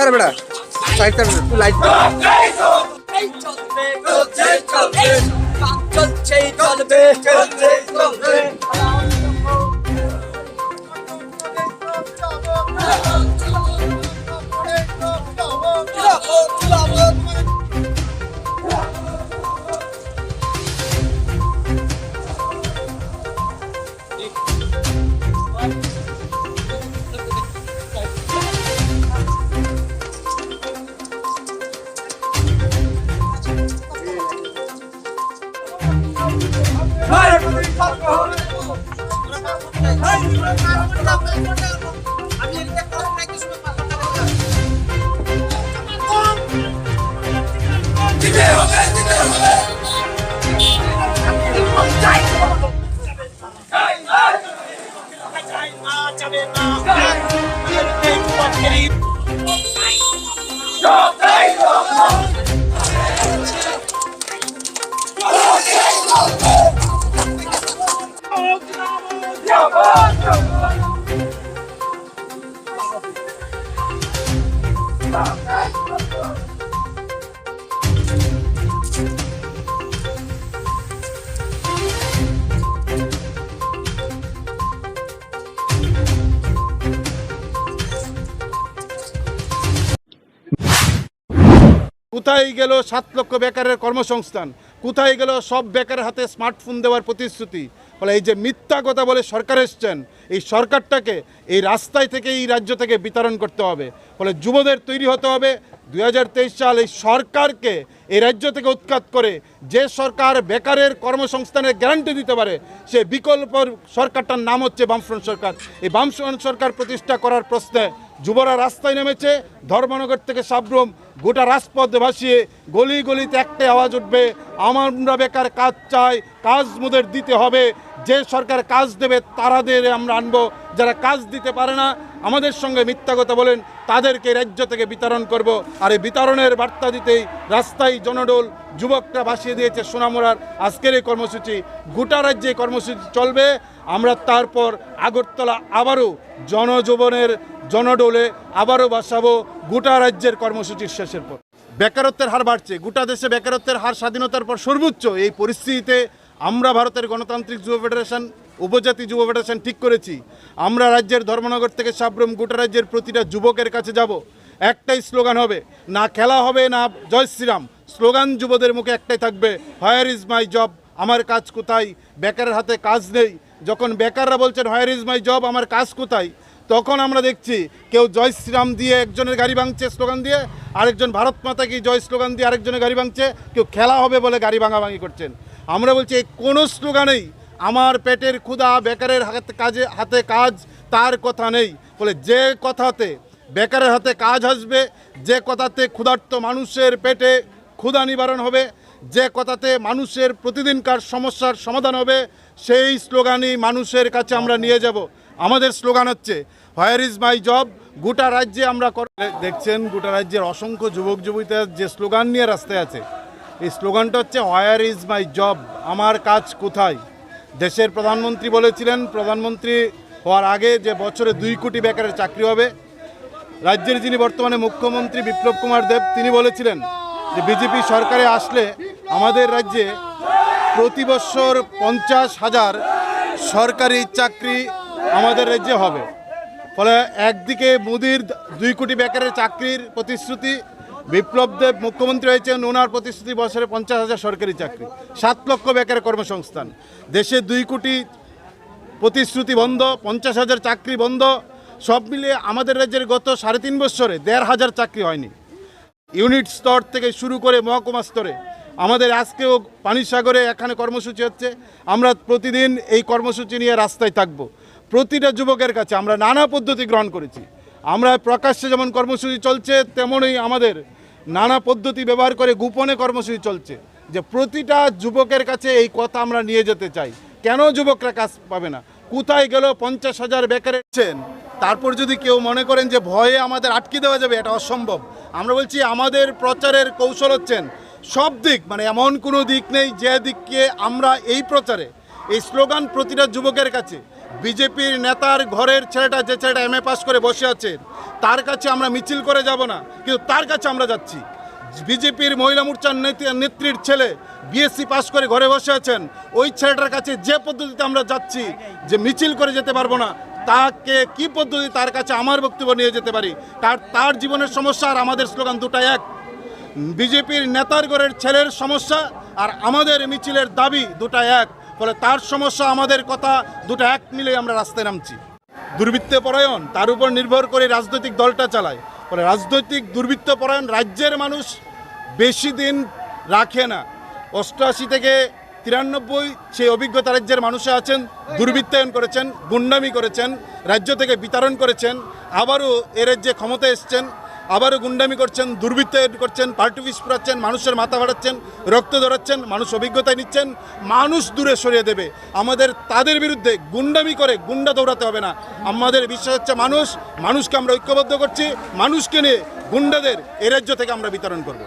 আরে বেটা সাইডটা একটু লাইট কোথায় গেল 7 লক্ষ বেকারের কর্মসংস্থান? কোথায় গেল সব বেকারের হাতে স্মার্টফোন দেওয়ার প্রতিশ্রুতি? ফলে এই যে মিথ্যা কথা বলে সরকার এসছেন, এই সরকারটাকে এই রাস্তায় থেকে এই রাজ্য থেকে বিতরণ করতে হবে। ফলে যুবদের তৈরি হতে হবে 2023 সাল এই সরকারকে এই রাজ্য থেকে উৎখাত করে যে সরকার বেকারের কর্মসংস্থানের গ্যারান্টি দিতে পারে, সে বিকল্প সরকারটার নাম হচ্ছে বামফ্রন্ট সরকার। এই বামফ্রন্ট সরকার প্রতিষ্ঠা করার প্রশ্নে যুবরা রাস্তায় নেমেছে। ধর্মনগর থেকে সাবরুম গোটা রাজপথে ভাসিয়ে গলি গলিতে একটাই আওয়াজ উঠবে, আমরা বেকার কাজ চাই, কাজ মোদের দিতে হবে। যে সরকার কাজ দেবে তারাদের আমরা আনবো, যারা কাজ দিতে পারে না আমাদের সঙ্গে মিথ্যা কথা বলেন তাদেরকে রাজ্য থেকে বিতরণ করব। আর এই বিতরণের বার্তা দিতেই রাস্তায় জনডোল যুবকরা ভাসিয়ে দিয়েছে সোনামুড়ার আজকের এই কর্মসূচি। গোটা রাজ্যে কর্মসূচি চলবে। আমরা তারপর আগরতলা আবারও জনজীবনের জনডোলে আবারও বাসাবো গোটা রাজ্যের কর্মসূচির শেষের পর। বেকারত্বের হার বাড়ছে, গোটা দেশে বেকারত্বের হার স্বাধীনতার পর সর্বোচ্চ। এই পরিস্থিতিতে আমরা ভারতের গণতান্ত্রিক যুব ফেডারেশন, উপজাতি যুব ফেডারেশন ঠিক করেছি, আমরা রাজ্যের ধর্মনগর থেকে সাবরুম গোটা রাজ্যের প্রতিটা যুবকের কাছে যাব। একটাই স্লোগান হবে, না খেলা হবে না জয় শ্রীরাম। স্লোগান যুবদের মুখে একটাই থাকবে, হোয়ার ইজ মাই জব, আমার কাজ কোথায়? বেকারের হাতে কাজ নেই। যখন বেকাররা বলছেন হোয়ার ইজ মাই জব, আমার কাজ কোথায়, তখন আমরা দেখছি কেউ জয় শ্রীরাম দিয়ে একজনের গাড়ি ভাঙছে স্লোগান দিয়ে, আরেকজন ভারত মাতা কি জয় স্লোগান দিয়ে আরেকজনের গাড়ি ভাঙছে, কেউ খেলা হবে বলে গাড়ি ভাঙাভাঙি করছেন। আমরা বলছি এই কোনো স্লোগানেই আমার পেটের ক্ষুধা, বেকারের হাতে কাজ তার কথা নেই। বলে যে কথাতে বেকারের হাতে কাজ আসবে, যে কথাতে ক্ষুধার্ত মানুষের পেটে ক্ষুধা নিবারণ হবে, যে কথাতে মানুষের প্রতিদিনকার সমস্যার সমাধান হবে, সেই স্লোগানই মানুষের কাছে আমরা নিয়ে যাব। আমাদের স্লোগান হচ্ছে হোয়ার ইজ মাই জব। গোটা রাজ্যে আমরা দেখছেন গোটা রাজ্যের অসংখ্য যুবক যুবতীরা যে স্লোগান নিয়ে রাস্তায় আছে, এই স্লোগানটা হচ্ছে হোয়ার ইজ মাই জব, আমার কাজ কোথায়। দেশের প্রধানমন্ত্রী বলেছিলেন, প্রধানমন্ত্রী হওয়ার আগে, যে বছরে 2 কোটি বেকারের চাকরি হবে। রাজ্যের যিনি বর্তমানে মুখ্যমন্ত্রী বিপ্লব কুমার দেব, তিনি বলেছিলেন যে বিজেপি সরকারে আসলে আমাদের রাজ্যে প্রতি বছর 50,000 সরকারি চাকরি আমাদের রাজ্যে হবে। ফলে একদিকে মোদির 2 কোটি বেকারের চাকরির প্রতিশ্রুতি, বিপ্লব দেব মুখ্যমন্ত্রী হয়েছেন, ওনার প্রতিশ্রুতি বছরে 50,000 সরকারি চাকরি, 7 লক্ষ বেকারের কর্মসংস্থান। দেশে 2 কোটি প্রতিশ্রুতি বন্ধ, 50,000 চাকরি বন্ধ। সব মিলিয়ে আমাদের রাজ্যের গত 3.5 বছরে 1,500 চাকরি হয়নি। ইউনিট স্তর থেকে শুরু করে মহকুমা স্তরে আমাদের আজকেও পানিসাগরে এখানে কর্মসূচি হচ্ছে। আমরা প্রতিদিন এই কর্মসূচি নিয়ে রাস্তায় থাকব। প্রতিটা যুবকের কাছে আমরা নানা পদ্ধতি গ্রহণ করেছি। আমরা প্রকাশ্যে যেমন কর্মসূচি চলছে, তেমনই আমাদের নানা পদ্ধতি ব্যবহার করে গোপনে কর্মসূচি চলছে, যে প্রতিটা যুবকের কাছে এই কথা আমরা নিয়ে যেতে চাই। কেন যুবকরা কাজ পাবে না? কোথায় গেল 50,000 বেকারের? তারপর যদি কেউ মনে করেন যে ভয়ে আমাদের আটকে দেওয়া যাবে, এটা অসম্ভব। আমরা বলছি আমাদের প্রচারের কৌশল হচ্ছেন সব দিক, মানে এমন কোনো দিক নেই যে দিককে আমরা এই প্রচারে এই স্লোগান প্রতিটা যুবকের কাছে বিজেপির নেতার ঘরের ছেলেটা, যে ছেলেটা এমএ পাস করে বসে আছে, তার কাছে আমরা মিছিল করে যাব না, কিন্তু তার কাছে আমরা যাচ্ছি। বিজেপির মহিলা মোর্চার নেত্রীর ছেলে বিএসসি পাস করে ঘরে বসে আছেন, ওই ছেলেটার কাছে যে পদ্ধতিতে আমরা যাচ্ছি, যে মিছিল করে যেতে পারবো না, তাকে কি পদ্ধতি তার কাছে আমার বক্তব্য নিয়ে যেতে পারি? তার জীবনের সমস্যা আর আমাদের স্লোগান দুটাই এক। বিজেপির নেতার ঘরের ছেলের সমস্যা আর আমাদের মিছিলের দাবি দুটা এক। ফলে তার সমস্যা, আমাদের কথা দুটো এক মিলে আমরা রাস্তায় নামছি। দুর্বৃত্তপরায়ণ, তার উপর নির্ভর করে রাজনৈতিক দলটা চালায়। ফলে রাজনৈতিক দুর্বৃত্তপরায়ণ রাজ্যের মানুষ বেশি দিন রাখে না। 88 থেকে 93 সেই অভিজ্ঞতা রাজ্যের মানুষে আছেন। দুর্বৃত্তায়ন করেছেন, গুন্ডামি করেছেন, রাজ্য থেকে বিতরণ করেছেন, আবারও এ রাজ্যে ক্ষমতা এসছেন, আবারও গুন্ডামি করছেন, দুর্বৃত্তায়ন করছেন, পার্টি অফিস পুরাচ্ছেন, মানুষের মাথা ফাটাচ্ছেন, রক্ত ধরাচ্ছেন, মানুষ অভিজ্ঞতায় নিচ্ছেন, মানুষ দূরে সরিয়ে দেবে। আমাদের তাদের বিরুদ্ধে গুন্ডামি করে গুন্ডা দৌড়াতে হবে না। আমাদের বিশ্বাস হচ্ছে মানুষকে আমরা ঐক্যবদ্ধ করছি, মানুষকে নিয়ে গুন্ডাদের এ রাজ্য থেকে আমরা বিতরণ করব।